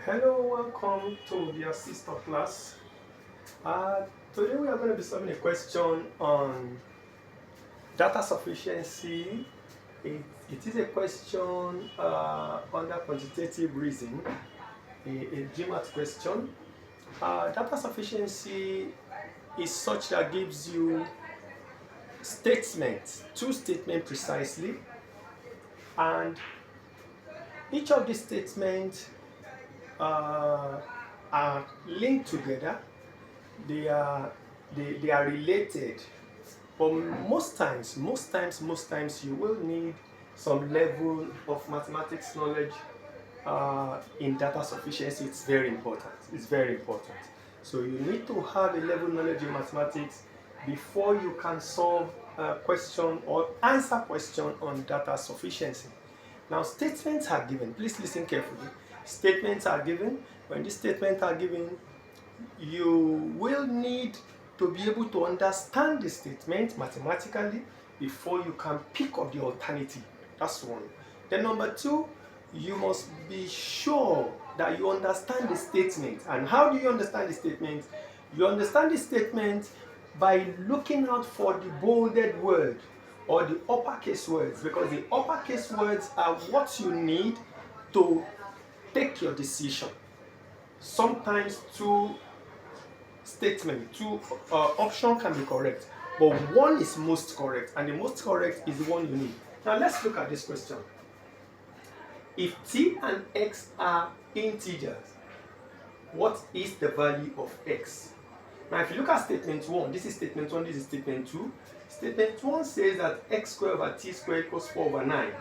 Hello, welcome to the sister class. Uh, Today we are going to be solving a question on data sufficiency. It is a question under quantitative reasoning, a GMAT question. Data sufficiency is such that gives you statements, two statements precisely, and each of these statements are linked together. They are related, but most times you will need some level of mathematics knowledge in data sufficiency. It's very important. So you need to have a level knowledge in mathematics before you can solve a question or answer question on data sufficiency. Now, statements are given. Please listen carefully. Statements are given. When these statements are given, you will need to be able to understand the statement mathematically before you can pick up the alternative. That's one. Then number two, you must be sure that you understand the statement. And how do you understand the statement? You understand the statement by looking out for the bolded word or the uppercase words, because the uppercase words are what you need to take your decision. Sometimes two option can be correct, but one is most correct, and the most correct is the one you need. Now let's look at this question. If t and x are integers, what is the value of x? Now if you look at statement 1, this is statement 1, this is statement 2. Statement 1 says that x squared over t squared equals 4 over 9.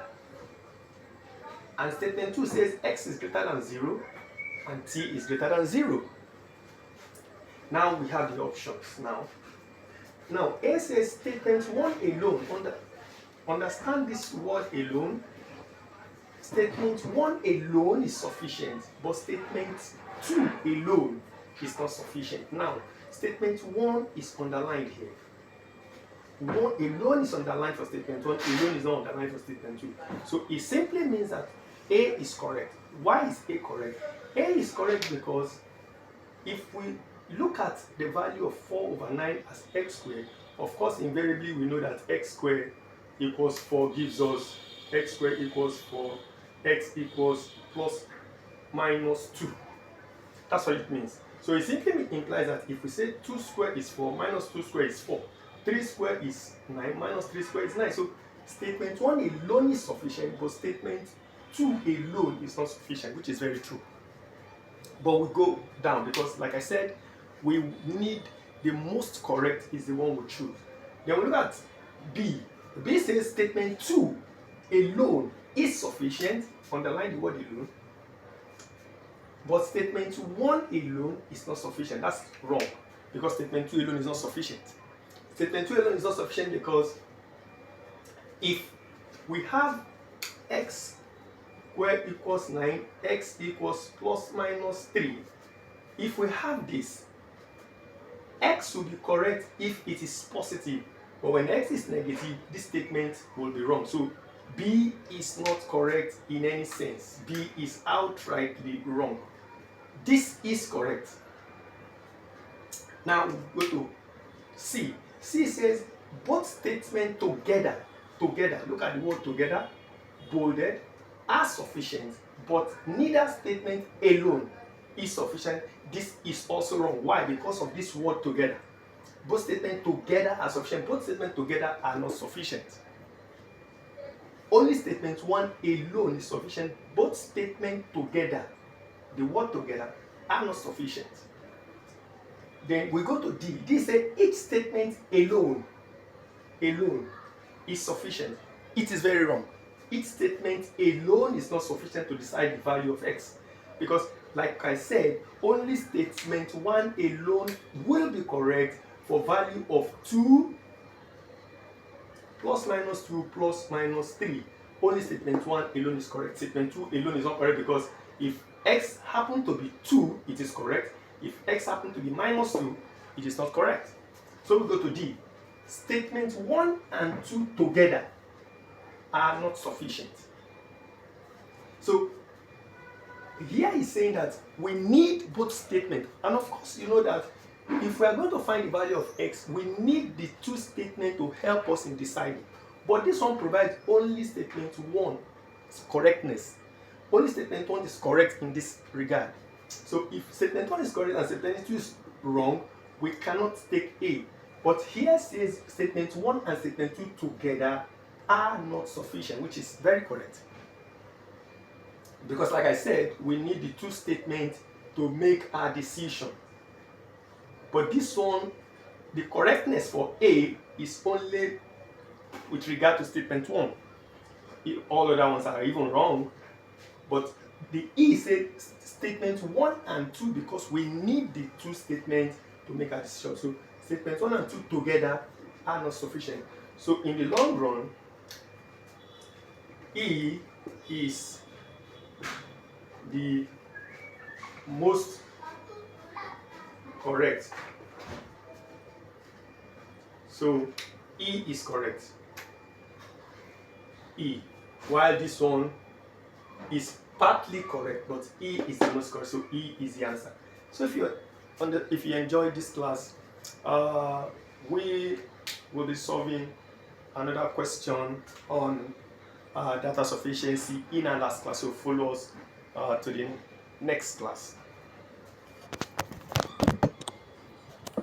And statement 2 says x is greater than 0 and t is greater than 0. Now we have the options. Now A says statement 1 alone. Understand this word alone. Statement 1 alone is sufficient, but statement 2 alone is not sufficient. Now, statement 1 is underlined here. 1 alone is underlined for statement 1, alone is not underlined for statement 2. So it simply means that A is correct. Why is A correct? A is correct because if we look at the value of 4 over 9 as x squared, of course, invariably we know that x squared equals 4 gives us x squared equals 4, x equals plus minus 2. That's what it means. So it simply implies that if we say 2 squared is 4, minus 2 squared is 4, 3 squared is 9, minus 3 squared is 9. So statement 1 alone is sufficient, but statement 2 alone is not sufficient, which is very true. But we go down because, like I said, we need the most correct is the one we choose. Then we look at B. B says statement 2 alone is sufficient. Underline the word alone. But statement 1 alone is not sufficient. That's wrong, because statement 2 alone is not sufficient. Statement 2 alone is not sufficient because if we have x squared equals 9, x equals plus minus 3, if we have this, x will be correct if it is positive, but when x is negative, this statement will be wrong. So B is not correct in any sense. B is outrightly wrong. This is correct. Now we go to C. C says both statements together, look at the word together, bolded, are sufficient, but neither statement alone is sufficient. This is also wrong. Why? Because of this word together. Both statements together are sufficient. Both statements together are not sufficient. Only statement 1 alone is sufficient. Both statements together, the word together, are not sufficient. Then we go to D. D says each statement alone is sufficient. It is very wrong. Each statement alone is not sufficient to decide the value of x, because, like I said, only statement 1 alone will be correct for value of 2 plus minus 2 plus minus 3. Only statement 1 alone is correct. Statement 2 alone is not correct, because if x happen to be 2, it is correct. If x happen to be minus 2, it is not correct. So we go to D. Statement 1 and 2 together are not sufficient. So here he's saying that we need both statements. And of course, you know that if we are going to find the value of x, we need the two statements to help us in deciding. But this one provides only statement 1 correctness. Only statement 1 is correct in this regard. So if statement 1 is correct and statement 2 is wrong, we cannot take A. But here says statement 1 and statement 2 together are not sufficient, which is very correct. Because like I said, we need the two statements to make our decision. But this one, the correctness for A is only with regard to statement 1. All other ones are even wrong. But the E said statement 1 and 2 because we need the two statements to make a decision. So statements 1 and 2 together are not sufficient. So in the long run, E is the most correct. So E is correct. E. While this one is partly correct, but E is the most correct. So E is the answer. So if you enjoyed this class, we will be solving another question on data sufficiency in our last class. So follow us to the next class.